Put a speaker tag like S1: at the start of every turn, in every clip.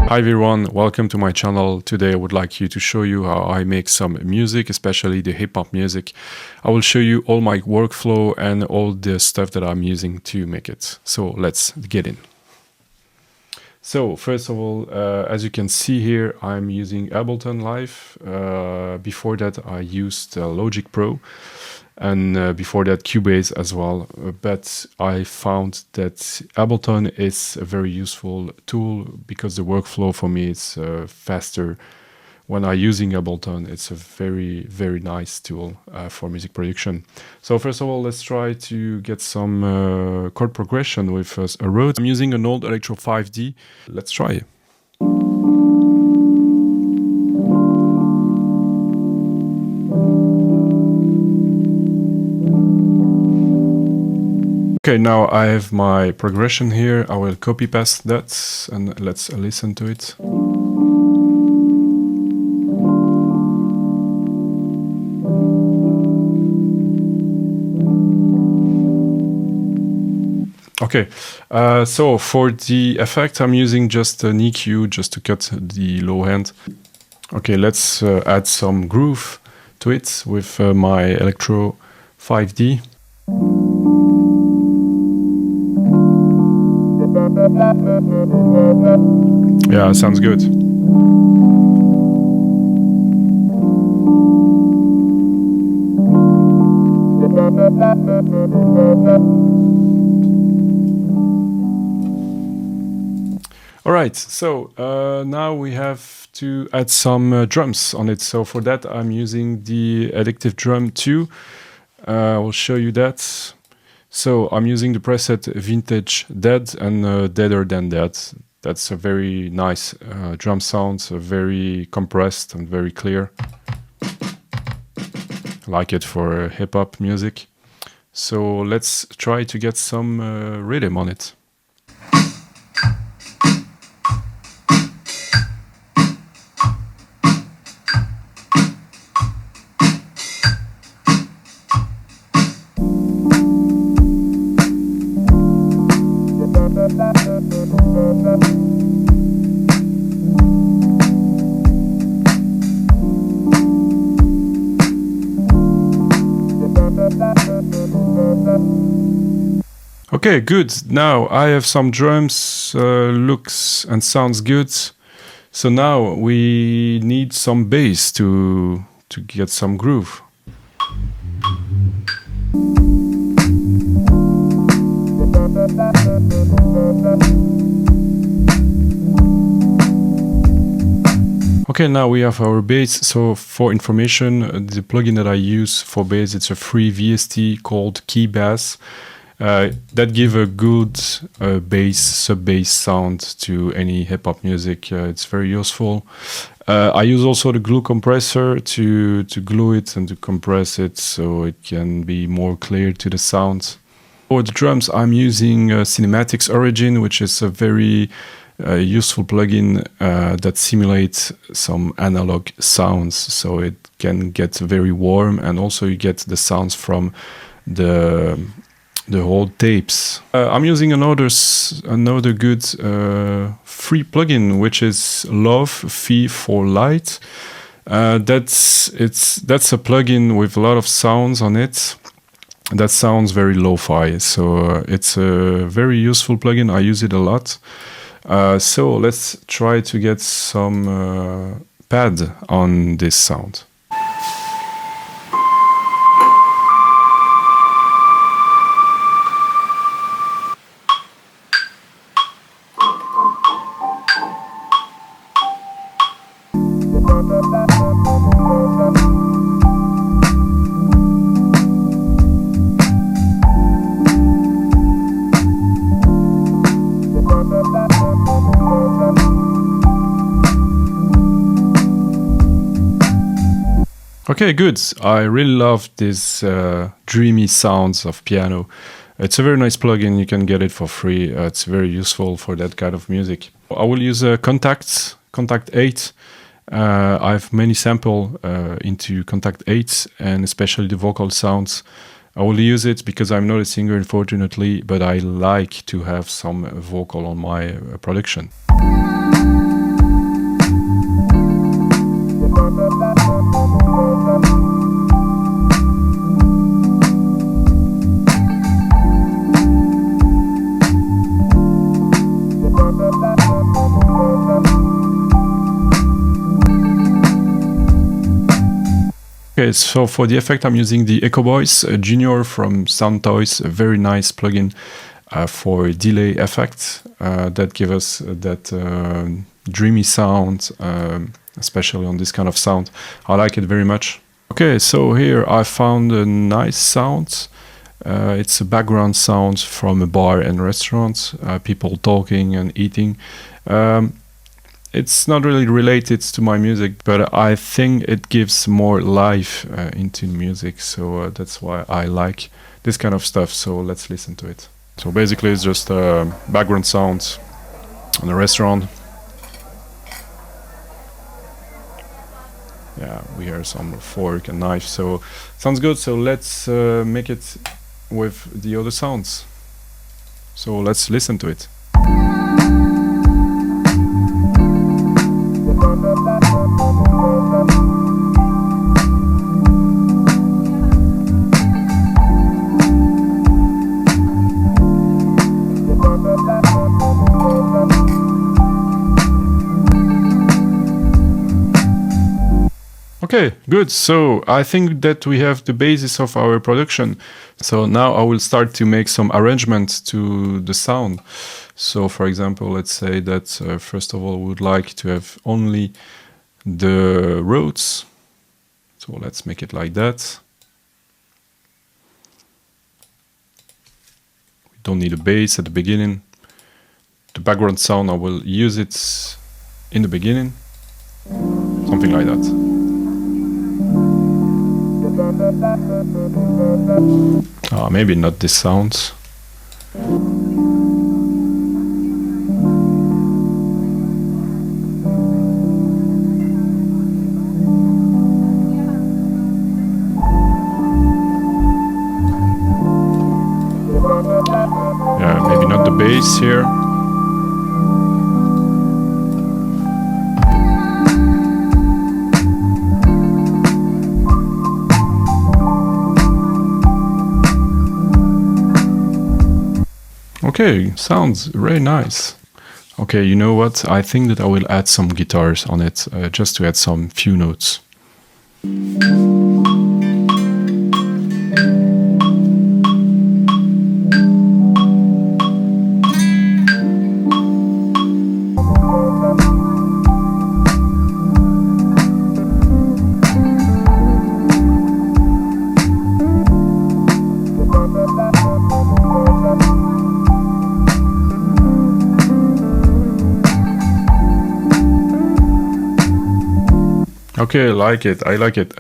S1: Hi everyone, welcome to my channel. Today I would like to show you how I make some music, especially the hip-hop music. I will show you all my workflow and all the stuff that I'm using to make it. So let's get in. So first of all, as you can see here, I'm using Ableton Live. Before that I used Logic Pro. And before that Cubase as well, but I found that Ableton is a very useful tool because the workflow for me is faster. When I'm using Ableton, it's a very nice tool for music production. So first of all, let's try to get some chord progression with a Rhodes. I'm using an old Electro 5D. Let's try. Okay, now I have my progression here. I will copy paste that and let's listen to it. Okay, so for the effect I'm using just an EQ just to cut the low end. Okay, let's add some groove to it with my Electro 5D. Yeah, sounds good. Alright, so now we have to add some drums on it. So for that I'm using the Addictive Drum 2. I will show you that. So I'm using the preset Vintage Dead and Deader Than Dead. That's a very nice drum sound, very compressed and very clear. I like it for hip-hop music. So let's try to get some rhythm on it. Okay, good. Now I have some drums, looks and sounds good. So now we need some bass to get some groove. Okay, now we have our bass. So for information, the plugin that I use for bass, it's a free VST called Key Bass. That give a good bass, sub-bass sound to any hip-hop music. It's very useful. I use also the glue compressor to glue it and to compress it so it can be more clear to the sound. For the drums, I'm using Cinematics Origin, which is a very useful plugin that simulates some analog sounds, so it can get very warm, and also you get the sounds from the whole tapes. I'm using another good free plugin, which is Lofi for Light. That's a plugin with a lot of sounds on it. That sounds very lo-fi, so it's a very useful plugin. I use it a lot. So let's try to get some pad on this sound. Okay, good. I really love this dreamy sounds of piano. It's a very nice plugin. You can get it for free. It's very useful for that kind of music. I will use Contact 8. I have many sample into Contact 8 and especially the vocal sounds. I will use it because I'm not a singer, unfortunately, but I like to have some vocal on my production. Okay, so for the effect, I'm using the Echo Voice Junior from Sound Toys, a very nice plugin for delay effect that give us that dreamy sound, especially on this kind of sound. I like it very much. Okay, so here I found a nice sound. It's a background sound from a bar and restaurant, people talking and eating. It's not really related to my music, but I think it gives more life into music, so that's why I like this kind of stuff. So let's listen to it. So basically it's just background sound on a restaurant. Yeah, we hear some fork and knife, so sounds good. So let's make it with the other sounds. So let's listen to it. Okay, good. So I think that we have the basis of our production. So now I will start to make some arrangements to the sound. So for example, let's say that first of all, we would like to have only the roots. So let's make it like that. We don't need a bass at the beginning. The background sound, I will use it in the beginning. Something like that. Maybe not this sound. Yeah, maybe not the bass here. Okay, sounds very nice. Okay, you know what? I think that I will add some guitars on it, just to add some few notes. Okay, I like it. I like it.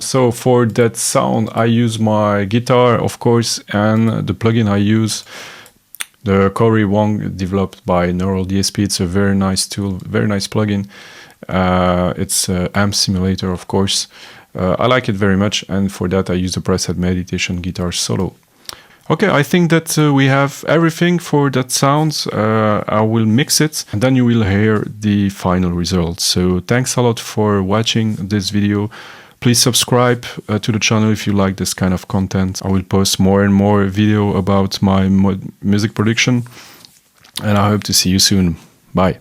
S1: So for that sound, I use my guitar, of course, and the plugin I use, the Corey Wong, developed by Neural DSP. It's a very nice tool, very nice plugin. It's an amp simulator, of course. I like it very much, and for that I use the preset Meditation Guitar Solo. Okay, I think that we have everything for that sound. I will mix it and then you will hear the final result. So thanks a lot for watching this video. Please subscribe to the channel if you like this kind of content. I will post more and more video about my music production, and I hope to see you soon. Bye.